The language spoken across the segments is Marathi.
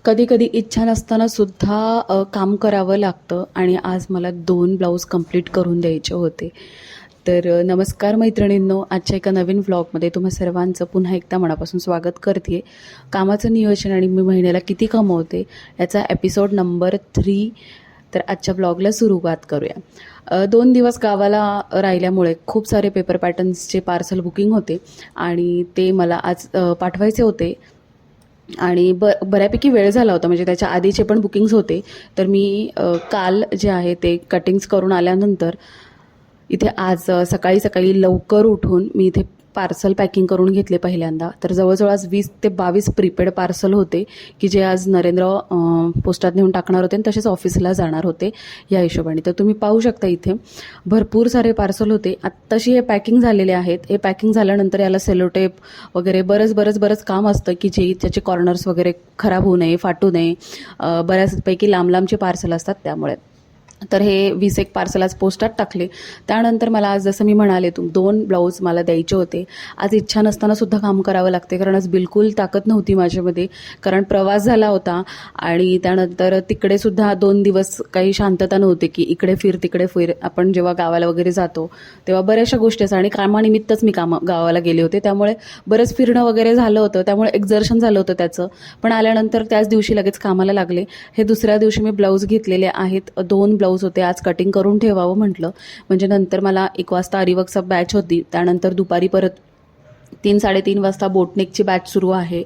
कधी कधी इच्छा नसताना सुद्धा काम करावं लागतं आणि आज मला 2 ब्लाऊज कंप्लीट करून द्यायचे होते. तर नमस्कार मैत्रिणींनो, आजच्या एका नवीन व्लॉगमध्ये तुम्हा सर्वांचं पुन्हा एकदा मनापासून स्वागत करते. कामाचं नियोजन आणि मी महिन्याला किती कमवते याचा एपिसोड नंबर 3. तर आजच्या ब्लॉगला सुरुवात करूया. 2 दिवस गावाला राहिल्यामुळे खूप सारे पेपर पॅटर्न्सचे पार्सल बुकिंग होते आणि ते मला आज पाठवायचे होते आणि बऱ्यापैकी वेळ झाला होता, म्हणजे त्याच्या आधीचे पण बुकिंग्स होते. तर मी काल जे आहे ते कटिंग्स करून आल्यानंतर इथे आज सकाळी सकाळी लवकर उठून मी इथे पार्सल पॅकिंग करून घेतले पहिल्यांदा. तर जवळजवळ आज 20 ते 22 प्रीपेड पार्सल होते की जे आज नरेंद्र पोस्टात नेऊन टाकणार होते आणि तसेच ऑफिसला जाणार होते या हिशोबाने. तर तुम्ही पाहू शकता इथे भरपूर सारे पार्सल होते. आत्ताशी हे पॅकिंग झालेले आहेत. हे पॅकिंग झाल्यानंतर याला सेलोटेप वगैरे बरंच काम असतं की जे त्याचे कॉर्नर्स वगैरे खराब होऊ नये, फाटू नये. बऱ्याचपैकी लांबचे पार्सल असतात त्यामुळे. तर हे 20 पार्सल आज पोस्टात टाकले. त्यानंतर मला आज जसं मी म्हणाले 2 ब्लाऊज मला द्यायचे होते. आज इच्छा नसताना सुद्धा काम करावं लागते, कारण आज बिलकुल ताकद नव्हती माझ्यामध्ये, कारण प्रवास झाला होता आणि त्यानंतर तिकडे सुद्धा 2 दिवस काही शांतता नव्हती की इकडे फिर तिकडे फिर. आपण जेव्हा गावाला वगैरे जातो तेव्हा बऱ्याचशा गोष्टी असतात आणि कामानिमित्तच मी गावाला गेले होते, त्यामुळे बरंच फिरणं वगैरे झालं होतं, त्यामुळे एक्झर्शन झालं होतं त्याचं. पण आल्यानंतर त्याच दिवशी लगेच कामाला लागले. हे दुसऱ्या दिवशी मी ब्लाऊज घेतलेले आहेत. 2 ब्लाऊज होते. आज कटिंग करून ठेवावं म्हटलं, म्हणजे नंतर मला 1 वाजता आरीवर्कचा बॅच होती. त्यानंतर दुपारी परत 3-3:30 वाजता बोटनेकची बॅच सुरू आहे.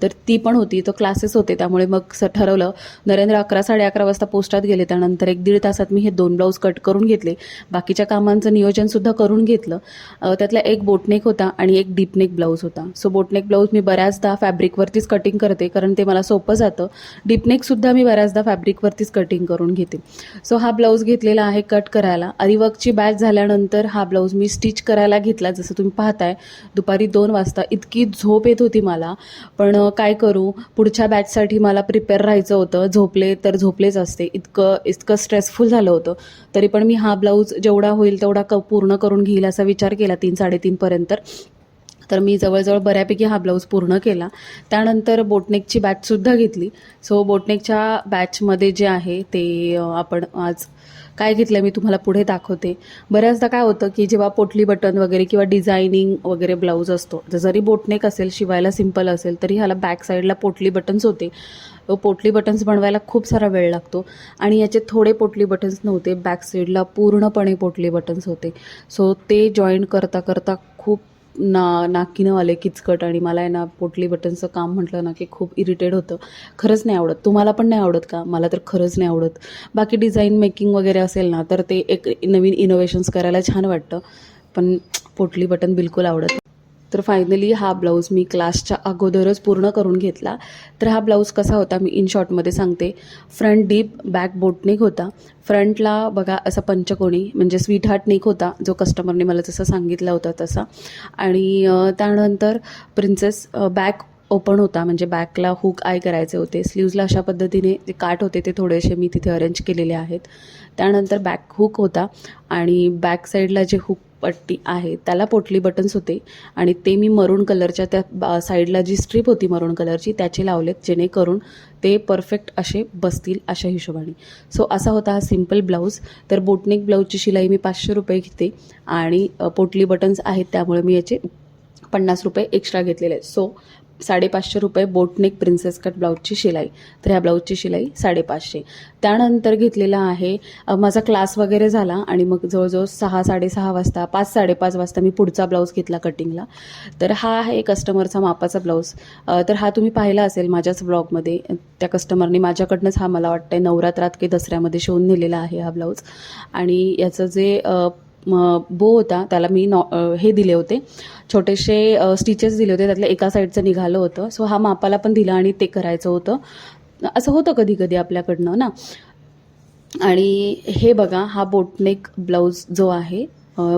तर ती पण होती. तो क्लासेस होते, त्यामुळे मग ठरवलं. नरेंद्र 11-11:30 वाजता पोस्टात गेले. त्यानंतर 1-1.5 तासात मी हे 2 ब्लाऊज कट करून घेतले. बाकीच्या कामांचं नियोजनसुद्धा करून घेतलं. त्यातला एक बोटनेक होता आणि एक डीपनेक ब्लाऊज होता. सो बोटनेक ब्लाऊज मी बऱ्याचदा फॅब्रिकवरतीच कटिंग करते, कारण ते मला सोपं जातं. डीपनेकसुद्धा मी बऱ्याचदा फॅब्रिकवरतीच कटिंग करून घेते. सो हा ब्लाऊज घेतलेला आहे कट करायला. आरीवर्कची बॅच झाल्यानंतर हा ब्लाऊज मी स्टिच करायला घेतला. जसं तुम्ही पाहताय दुपारी 2 वाजता इतकी झोप येत होती मला, पण काय करू, पुढच्या बॅचसाठी मला प्रिपेअर राहायचं होतं. झोपले तर झोपलेच असते, इतकं स्ट्रेसफुल झालं होतं. तरी पण मी हा ब्लाऊज जेवढा होईल तेवढा पूर्ण करून घेईल असा विचार केला 3-3:30 पर्यंत. तर मी जवळजवळ बऱ्यापैकी हा ब्लाऊज पूर्ण केला. त्यानंतर बोटनेकची बॅचसुद्धा घेतली. सो बोटनेकच्या बॅचमध्ये जे आहे ते आपण आज काय घेतलं मी तुम्हाला पुढे दाखवते. बऱ्याचदा काय होतं की जेव्हा पोटली बटन वगैरे किंवा डिझायनिंग वगैरे ब्लाऊज असतो, जरी बोटनेक असेल, शिवायला सिंपल असेल, तरी ह्याला बॅक साईडला पोटली बटन्स होते. पोटली बटन्स बनवायला खूप सारा वेळ लागतो आणि याचे थोडे पोटली बटन्स नव्हते, बॅक साईडला पूर्णपणे पोटली बटन्स होते. सो ते जॉईन करता खूप नाकीनं आले किचकट, आणि मला आहे ना पोटली बटनचं काम म्हटलं ना की खूप इरिटेट होतं. खरंच नाही आवडत. तुम्हाला पण नाही आवडत का? मला तर खरंच नाही आवडत. बाकी डिझाईन मेकिंग वगैरे असेल ना तर ते एक नवीन इनोव्हेशन्स करायला छान वाटतं, पण पोटली बटन बिलकुल आवडत नाही. तर फायनली हा ब्लाऊज मी क्लासच्या अगोदरच पूर्ण करून घेतला. तर हा ब्लाऊज कसा होता मी इन शॉर्टमध्ये सांगते. फ्रंट डीप, बॅक बोटनेक होता. फ्रंटला बघा असा पंचकोणी म्हणजे स्वीट हार्ट नेक होता, जो कस्टमरने मला जसं सांगितलं होतं तसा. आणि त्यानंतर प्रिन्सेस बॅक ओपन होता, म्हणजे बॅकला हुक आय करायचे होते. स्लीव्जला अशा पद्धतीने जे काट होते ते थोडेसे मी तिथे अरेंज केलेले आहेत. त्यानंतर बॅक हुक होता आणि बॅक साईडला जे हुक पट्टी आहे त्याला पोटली बटन्स होते आणि ते मी मरून कलरच्या त्या साईडला जी स्ट्रीप होती मरून कलरची त्याचे लावलेत, जेणेकरून ते परफेक्ट असे बसतील अशा हिशोबाने. सो असा होता हा सिम्पल ब्लाऊज. तर बोटनेक ब्लाऊजची शिलाई मी 500 रुपये घेते आणि पोटली बटन्स आहेत त्यामुळे मी याचे 50 रुपये एक्स्ट्रा घेतलेले आहेत. सो 550 रुपये बोटनेक प्रिन्सेस कट ब्लाऊजची शिलाई. तर ह्या ब्लाऊजची शिलाई 550. त्यानंतर घेतलेला आहे माझा क्लास वगैरे झाला आणि मग जवळजवळ 6-6:30 वाजता 5-5:30 वाजता मी पुढचा ब्लाऊज घेतला कटिंगला. तर हा आहे कस्टमरचा मापाचा ब्लाऊज. तर हा तुम्ही पाहिला असेल माझ्याच ब्लॉगमध्ये. त्या कस्टमरने माझ्याकडनंच हा मला वाटतं नवरात्रात की दसऱ्यामध्ये शिवून नेलेला आहे हा ब्लाऊज. आणि याचं जे बो होता त्याला मी हे दिले होते, छोटेसे स्टिचेस दिले होते, त्यातल्या एका साईडचं निघालं होतं. सो हा मापाला पण दिला आणि ते करायचं होतं. असं होतं कधी कधी आपल्याकडनं ना. आणि हे बघा हा बोटनेक ब्लाऊज जो आहे,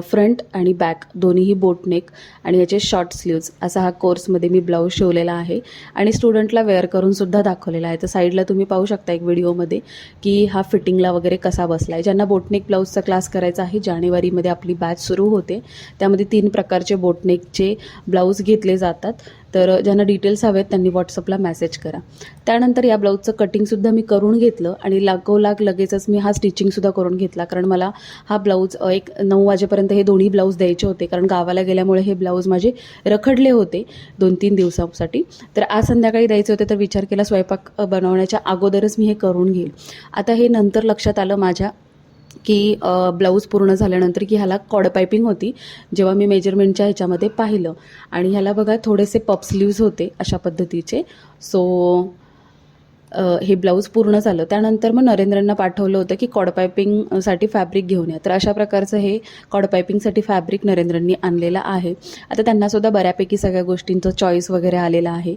फ्रंट आणि बॅक दोन्हीही बोटनेक आणि याचे शॉर्ट स्लीव्ज असा हा कोर्समध्ये मी ब्लाऊज शिवलेला आहे आणि स्टुडंटला वेअर करून सुद्धा दाखवलेला आहे. तर साईडला तुम्ही पाहू शकता एक व्हिडिओमध्ये की हा फिटिंगला वगैरे कसा बसला आहे. ज्यांना बोटनेक ब्लाऊजचा क्लास करायचा आहे, जानेवारीमध्ये आपली बॅच सुरू होते. त्यामध्ये 3 प्रकारचे बोटनेकचे ब्लाऊज घेतले जातात. तर ज्यांना डिटेल्स हवेत त्यांनी व्हॉट्सअपला मेसेज करा. त्यानंतर या ब्लाऊजचं कटिंगसुद्धा मी करून घेतलं आणि लागोलाग लगेचच मी हा स्टिचिंगसुद्धा करून घेतला, कारण मला हा ब्लाऊज एक 9 वाजेपर्यंत हे दोन्ही ब्लाऊज द्यायचे होते, कारण गावाला गेल्यामुळे हे ब्लाऊज माझे रखडले होते 2-3 दिवसांसाठी. तर आज संध्याकाळी द्यायचे होते, तर विचार केला स्वयंपाक बनवण्याच्या अगोदरच मी हे करून घेईल. आता हे नंतर लक्षात आलं माझ्या की ब्लाऊज पूर्ण झाल्यानंतर की ह्याला कॉड पायपिंग होती, जेव्हा मी मेजरमेंटच्या ह्याच्यामध्ये पाहिलं. आणि ह्याला बघा थोडेसे पफ स्लीव्ज होते अशा पद्धतीचे. सो हे ब्लाऊज पूर्ण झालं. त्यानंतर मग नरेंद्रांना पाठवलं होतं की कॉड पायपिंगसाठी फॅब्रिक घेऊन या. तर अशा प्रकारचं हे कॉड पायपिंगसाठी फॅब्रिक नरेंद्रांनी आणलेलं आहे. आता त्यांनासुद्धा बऱ्यापैकी सगळ्या गोष्टींचं चॉईस वगैरे आलेलं आहे.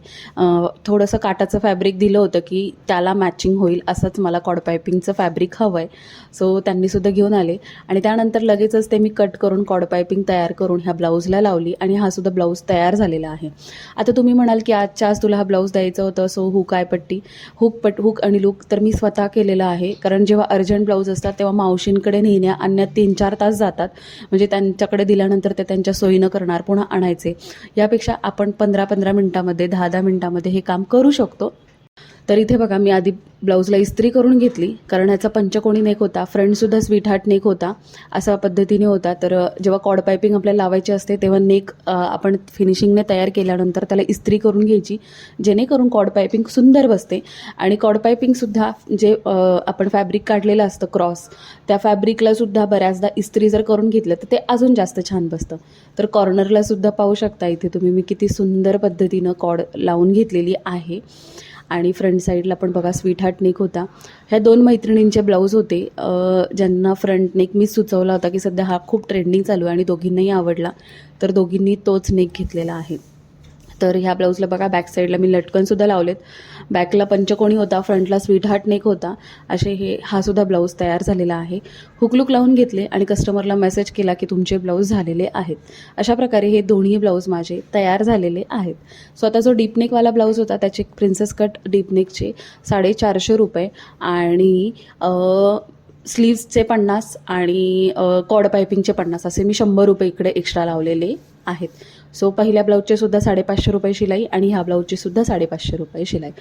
थोडंसं काटाचं फॅब्रिक दिलं होतं की त्याला मॅचिंग होईल असंच मला कॉड पायपिंगचं फॅब्रिक हवं आहे. सो त्यांनीसुद्धा घेऊन आले आणि त्यानंतर लगेचच ते मी कट करून कॉड पायपिंग तयार करून ह्या ब्लाऊजला लावली आणि हा सुद्धा ब्लाऊज तयार झालेला आहे. आता तुम्ही म्हणाल की आजच्या आज तुला हा ब्लाऊज द्यायचा होता, सो हुक आहे पट्टी, हुक आणि लूक तर मी स्वतः केलेलं आहे. कारण जेव्हा अर्जंट ब्लाऊज असतात तेव्हा मावशींकडे नेण्या आणण्यात 3-4 तास जातात. म्हणजे त्यांच्याकडे दिल्यानंतर ते त्यांच्या सोयीनं करणार, पुन्हा आणायचे. यापेक्षा आपण 15-15 मिनटामध्ये 10-10 मिनटामध्ये हे काम करू शकतो. तर इथे बघा मी आधी ब्लाऊजला इस्त्री करून घेतली, कारण ह्याचा पंचकोणी नेक होता, फ्रंटसुद्धा स्वीट हार्ट नेक होता, असा पद्धतीने होता. तर जेव्हा कॉड पायपिंग आपल्याला लावायची असते तेव्हा नेक आपण फिनिशिंगने तयार केल्यानंतर त्याला इस्त्री करून घ्यायची, जेणेकरून कॉड पायपिंग सुंदर बसते. आणि कॉड पायपिंगसुद्धा जे आपण फॅब्रिक काढलेलं असतं क्रॉस, त्या फॅब्रिकलासुद्धा बऱ्याचदा इस्त्री जर करून घेतलं तर ते अजून जास्त छान बसतं. तर कॉर्नरलासुद्धा पाहू शकता इथे तुम्ही मी किती सुंदर पद्धतीनं कॉड लावून घेतलेली आहे. आणि फ्रंट साईडला पण बघा स्वीट हार्ट नेक होता. ह्या 2 मैत्रिणींचे ब्लाऊज होते ज्यांना फ्रंट नेक मी सुचवला होता की सध्या हा खूप ट्रेंडिंग चालू आहे आणि दोघींनाही आवडला, तर दोघींनी तोच नेक घेतलेला आहे. तर ह्या ब्लाऊजला बघा बॅक साईडला मी लटकनसुद्धा लावलेत. बॅकला पंचकोणी होता, फ्रंटला स्वीट हार्ट नेक होता. असे हा सुद्धा ब्लाऊज तयार झालेला आहे. हुकलूक लावून घेतले आणि कस्टमरला मेसेज केला की तुमचे ब्लाऊज झालेले आहेत. अशा प्रकारे हे दोन्ही ब्लाऊज माझे तयार झालेले आहेत. स्वतः जो डीपनेकवाला ब्लाऊज होता त्याचे प्रिन्सेस कट डीपनेकचे 450 रुपये आणि स्लीव्सचे 50 आणि कॉड पायपिंगचे 50 असे मी 100 रुपये इकडे एक्स्ट्रा लावलेले आहेत. सो पहिल्या ब्लाऊजचे सुद्धा 550 रुपये शिलाई आणि ह्या ब्लाऊजचे सुद्धा 550 रुपये शिलाई,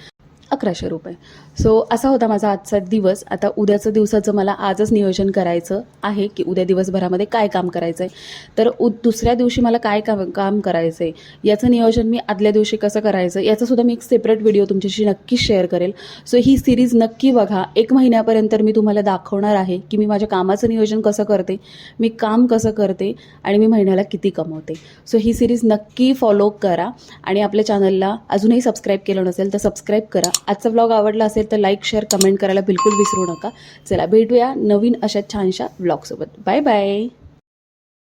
1100 रुपये. सो असा होता माझा आजचा दिवस. आता उद्याचं दिवसाचं मला आजच नियोजन करायचं आहे की उद्या दिवसभरामध्ये काय काम करायचं आहे. तर दुसऱ्या दिवशी मला काय काम करायचं आहे याचं नियोजन मी आदल्या दिवशी कसं करायचं याचासुद्धा मी एक सेपरेट व्हिडिओ तुमच्याशी नक्कीच शेअर करेल. सो ही सिरीज नक्की बघा. 1 महिन्यापर्यंत मी तुम्हाला दाखवणार आहे की मी माझ्या कामाचं नियोजन कसं करते, मी काम कसं करते आणि मी महिन्याला किती कमवते. सो ही सिरीज नक्की फॉलो करा आणि आपल्या चॅनलला अजूनही सबस्क्राईब केलं नसेल तर सबस्क्राईब करा. आजचा व्लॉग आवडला असेल तर लाईक, शेअर, कमेंट करायला बिलकुल विसरू नका. चला भेटूया नवीन अशा छानशा व्लॉगसोबत. Bye bye.